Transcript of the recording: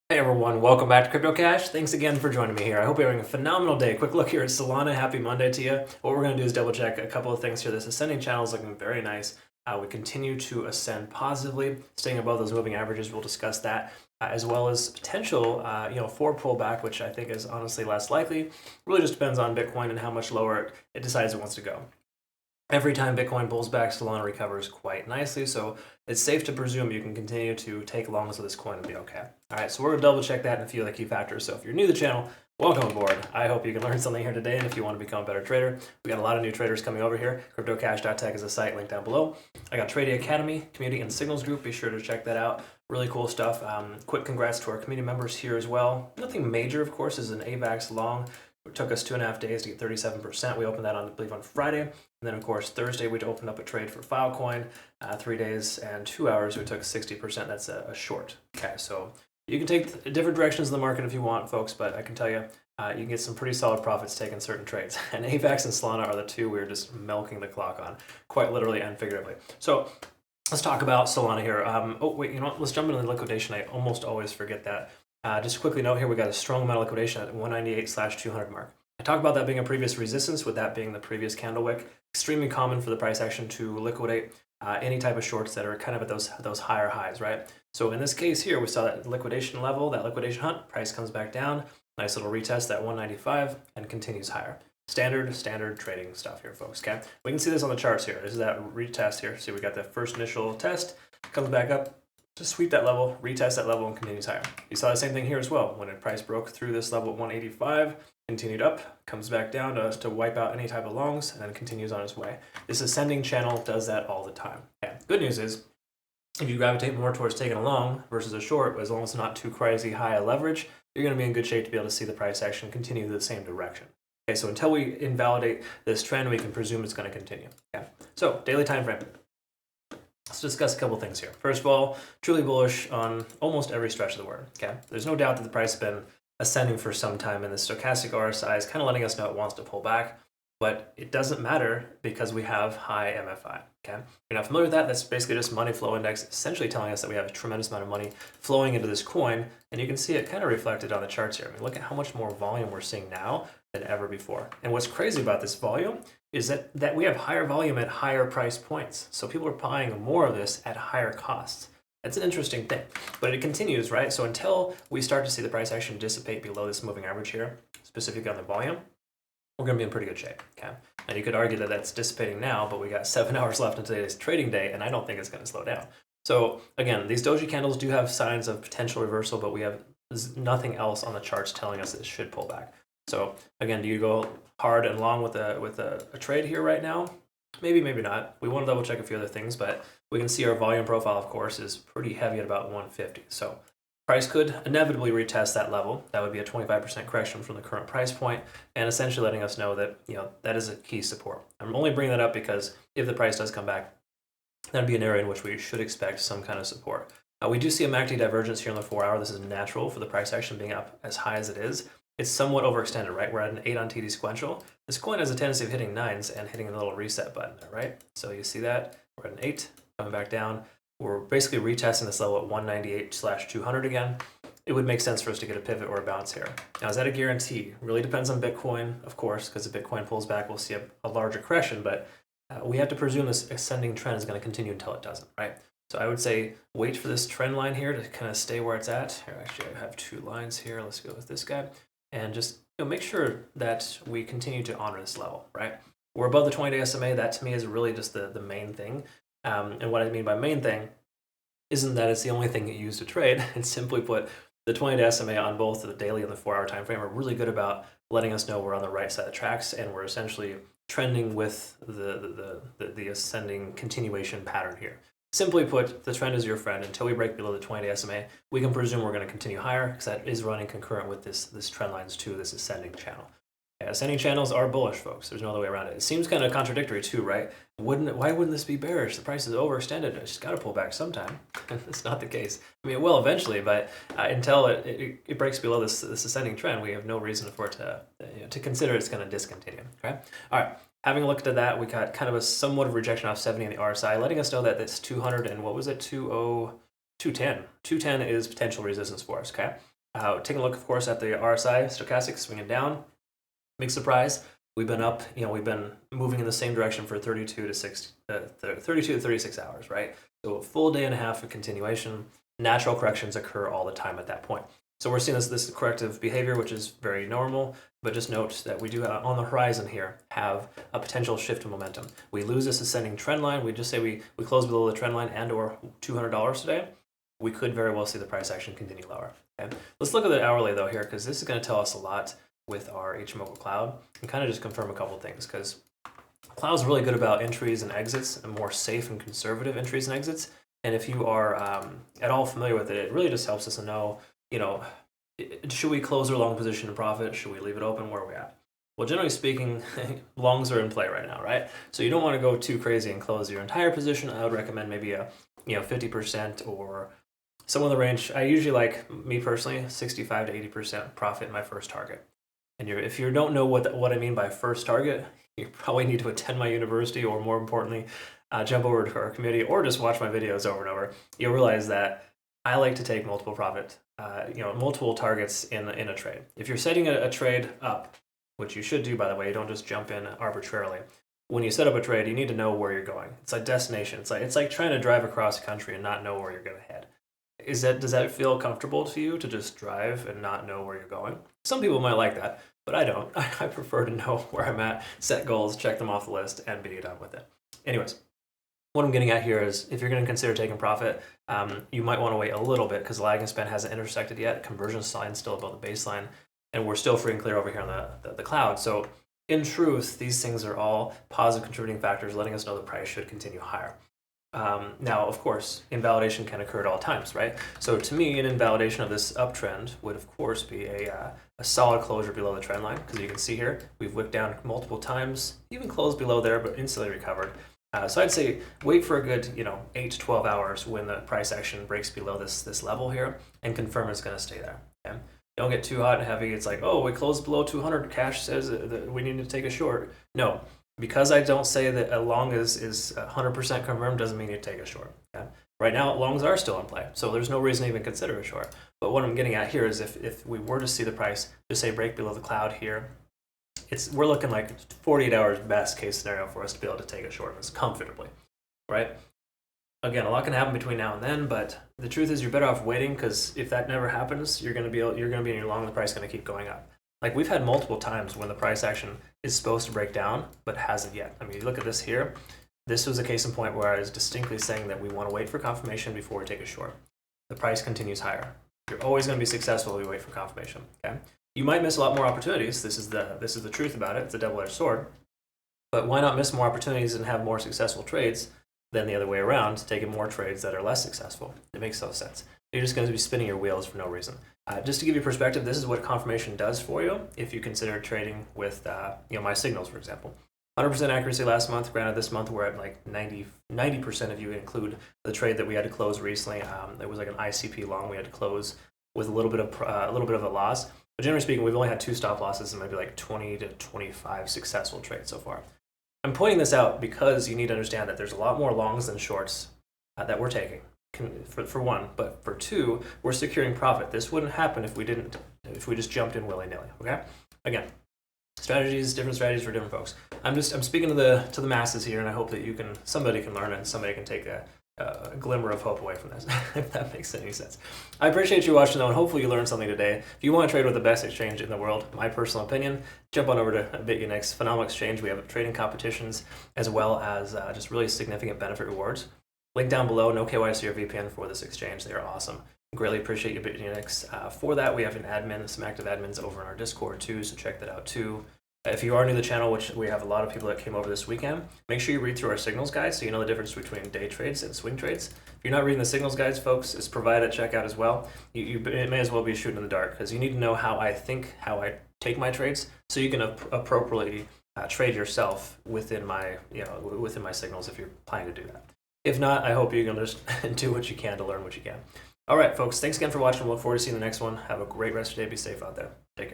Hey everyone, welcome back to Crypto Cash. Thanks again for joining me here. I hope you're having a phenomenal day. Quick look here at Solana. Happy Monday to you. What we're going to do is double check a couple of things here. This ascending channel is looking very nice. We continue to ascend positively, staying above those moving averages. We'll discuss that, as well as potential, for pullback, which I think is honestly less likely. Really just depends on Bitcoin and how much lower it decides it wants to go. Every time Bitcoin pulls back, Solana recovers quite nicely, so it's safe to presume you can continue to take longs of this coin and be okay. All right, so we're going to double check that and a few of the key factors. So if you're new to the channel, welcome aboard. I hope you can learn something here today, and if you want to become a better trader, we got a lot of new traders coming over here. CryptoCash.tech is a site linked down below. I got Trading Academy, Community, and Signals Group. Be sure to check that out. Really cool stuff. Quick congrats to our community members here as well. Nothing major, of course, is an AVAX long. It took us 2.5 days to get 37%. We opened that on, I believe, on Friday. And then, of course, Thursday, we opened up a trade for Filecoin. 3 days and 2 hours, we took 60%. That's a short. Okay, so you can take different directions in the market if you want, folks, but I can tell you, you can get some pretty solid profits taking certain trades. And AVAX and Solana are the two we're just milking the clock on, quite literally and figuratively. So let's talk about Solana here. Oh, wait, you know what? Let's jump into the liquidation. I almost always forget that. Just a quickly note here, we got a strong amount of liquidation at 198/200 mark. I talked about that being a previous resistance, with that being the previous candle wick. Extremely common for the price action to liquidate any type of shorts that are kind of at those higher highs, right? So in this case here, we saw that liquidation level, that liquidation hunt, price comes back down, nice little retest at 195 and continues higher. Standard trading stuff here, folks, okay? We can see this on the charts here. This is that retest here. See, we got the first initial test, comes back up, to sweep that level, retest that level, and continues higher. You saw the same thing here as well. When a price broke through this level at 185, continued up, comes back down to wipe out any type of longs, and then continues on its way. This ascending channel does that all the time. Okay. Good news is, if you gravitate more towards taking a long versus a short, as long as it's not too crazy high a leverage, you're going to be in good shape to be able to see the price action continue the same direction. Okay, so until we invalidate this trend, we can presume it's going to continue. Okay. So daily time frame. Let's discuss a couple things here. First of all, truly bullish on almost every stretch of the word. Okay, there's no doubt that the price has been ascending for some time, and the stochastic RSI is kind of letting us know it wants to pull back, but it doesn't matter because we have high MFI. Okay, if you're not familiar with that, that's basically just money flow index, essentially telling us that we have a tremendous amount of money flowing into this coin, and you can see it kind of reflected on the charts here. I mean, look at how much more volume we're seeing now than ever before. And what's crazy about this volume is that we have higher volume at higher price points. So people are buying more of this at higher costs. That's an interesting thing, but it continues, right? So until we start to see the price action dissipate below this moving average here, specifically on the volume, we're going to be in pretty good shape, okay? And you could argue that that's dissipating now, but we got 7 hours left in today's trading day, and I don't think it's going to slow down. So again, these doji candles do have signs of potential reversal, but we have nothing else on the charts telling us it should pull back. So again, do you go hard and long with a trade here right now? Maybe, maybe not. We want to double check a few other things, but we can see our volume profile, of course, is pretty heavy at about 150. So price could inevitably retest that level. That would be a 25% correction from the current price point, and essentially letting us know that that is a key support. I'm only bringing that up because if the price does come back, that'd be an area in which we should expect some kind of support. We do see a MACD divergence here in the 4 hour. This is natural for the price action being up as high as it is. It's somewhat overextended, right? We're at an 8 on TD sequential. This coin has a tendency of hitting 9s and hitting a little reset button there, right? So you see that, we're at an 8, coming back down. We're basically retesting this level at 198/200 again. It would make sense for us to get a pivot or a bounce here. Now, is that a guarantee? Really depends on Bitcoin, of course, because if Bitcoin pulls back, we'll see a larger correction, but we have to presume this ascending trend is going to continue until it doesn't, right? So I would say wait for this trend line here to kind of stay where it's at. Here, actually, I have 2 lines here. Let's go with this guy. And just make sure that we continue to honor this level, right? We're above the 20-day SMA. That to me is really just the main thing. And what I mean by main thing isn't that it's the only thing you use to trade. It's simply put, the 20-day SMA on both the daily and the 4 hour time frame are really good about letting us know we're on the right side of the tracks and we're essentially trending with the ascending continuation pattern here. Simply put, the trend is your friend. Until we break below the 20-day SMA, we can presume we're going to continue higher because that is running concurrent with this trend lines to this ascending channel. Yeah, ascending channels are bullish, folks. There's no other way around it. It seems kind of contradictory too, right? Why wouldn't this be bearish? The price is overextended. It's just got to pull back sometime. It's not the case. I mean, it will eventually, but until it breaks below this ascending trend, we have no reason for it to consider it's going to discontinue. Okay. All right. Having looked at that, we got kind of a somewhat of rejection off 70 in the RSI, letting us know that this 200 and what was it, 210 is potential resistance for us, okay? Taking a look, of course, at the RSI stochastic swinging down. Big surprise. We've been up, we've been moving in the same direction for 32 to 36 hours, right? So a full day and a half of continuation. Natural corrections occur all the time at that point. So we're seeing this corrective behavior, which is very normal, but just note that we do on the horizon here have a potential shift in momentum. We lose this ascending trend line. We just say we close below the trend line and or $200 today. We could very well see the price action continue lower. Okay? Let's look at the hourly though here, because this is going to tell us a lot with our HMO Cloud and kind of just confirm a couple of things, because Cloud's really good about entries and exits and more safe and conservative entries and exits. And if you are at all familiar with it, it really just helps us to know, should we close our long position in profit? Should we leave it open? Where are we at? Well, generally speaking, longs are in play right now, right? So you don't want to go too crazy and close your entire position. I would recommend maybe a 50% or somewhere in the range. I usually like, me personally, 65 to 80% profit in my first target. And if you don't know what I mean by first target, you probably need to attend my university, or more importantly, jump over to our community, or just watch my videos over and over. You'll realize that I like to take multiple multiple targets in a trade. If you're setting a trade up, which you should do, by the way, you don't just jump in arbitrarily. When you set up a trade, you need to know where you're going. It's like destination. It's like trying to drive across the country and not know where you're going to head. Does that feel comfortable to you, to just drive and not know where you're going? Some people might like that, but I don't. I prefer to know where I'm at, set goals, check them off the list, and be done with it. Anyways, what I'm getting at here is, if you're going to consider taking profit, you might want to wait a little bit, because the lagging span hasn't intersected yet. Conversion line still above the baseline, and we're still free and clear over here on the cloud. So in truth, these things are all positive contributing factors, letting us know the price should continue higher. Now, of course, invalidation can occur at all times, right? So to me, an invalidation of this uptrend would, of course, be a solid closure below the trend line, because you can see here, we've wicked down multiple times, even closed below there, but instantly recovered. So I'd say wait for a good 8 to 12 hours when the price action breaks below this level here, and confirm it's going to stay there. Okay? Don't get too hot and heavy. It's like, oh, we closed below 200. Cash says that we need to take a short. No. Because I don't say that a long is 100% confirmed doesn't mean you take a short. Okay? Right now, longs are still in play, so there's no reason to even consider a short. But what I'm getting at here is if we were to see the price just say break below the cloud here, we're looking like 48 hours best case scenario for us to be able to take a short of this comfortably, right? Again, a lot can happen between now and then, but the truth is you're better off waiting, because if that never happens, you're going to be in your long, and the price is going to keep going up. Like, we've had multiple times when the price action is supposed to break down, but hasn't yet. I mean, you look at this here. This was a case in point where I was distinctly saying that we want to wait for confirmation before we take a short. The price continues higher. You're always going to be successful if you wait for confirmation. Okay, you might miss a lot more opportunities. This is the truth about it. It's a double-edged sword. But why not miss more opportunities and have more successful trades than the other way around, taking more trades that are less successful? It makes no sense. You're just going to be spinning your wheels for no reason. Just to give you perspective, this is what confirmation does for you if you consider trading with my signals, for example. 100% accuracy last month. Granted, this month we're at like 90% if you include the trade that we had to close recently. It was like an ICP long we had to close with a little bit of a loss. But generally speaking, we've only had 2 stop losses and maybe like 20 to 25 successful trades so far. I'm pointing this out because you need to understand that there's a lot more longs than shorts that we're taking. For one, but for two, we're securing profit. This wouldn't happen if we just jumped in willy-nilly. Okay, again, different strategies for different folks. I'm speaking to the masses here, and I hope that somebody can learn and somebody can take a glimmer of hope away from this, if that makes any sense. I appreciate you watching though, and hopefully you learned something today. If you want to trade with the best exchange in the world, my personal opinion, jump on over to Bitunix. Phenomenal exchange. We have trading competitions as well as just really significant benefit rewards. Link down below, no KYC or VPN for this exchange. They are awesome. Greatly appreciate you, Bitunix. For that, we have some active admins over in our Discord too, so check that out too. If you are new to the channel, which we have a lot of people that came over this weekend, make sure you read through our signals guide so you know the difference between day trades and swing trades. If you're not reading the signals guides, folks, it's provided at checkout as well. It may as well be shooting in the dark, because you need to know how I think, how I take my trades, so you can appropriately trade yourself within my signals if you're planning to do that. If not, I hope you can just do what you can to learn what you can. All right, folks, thanks again for watching. Look forward to seeing the next one. Have a great rest of your day. Be safe out there. Take care.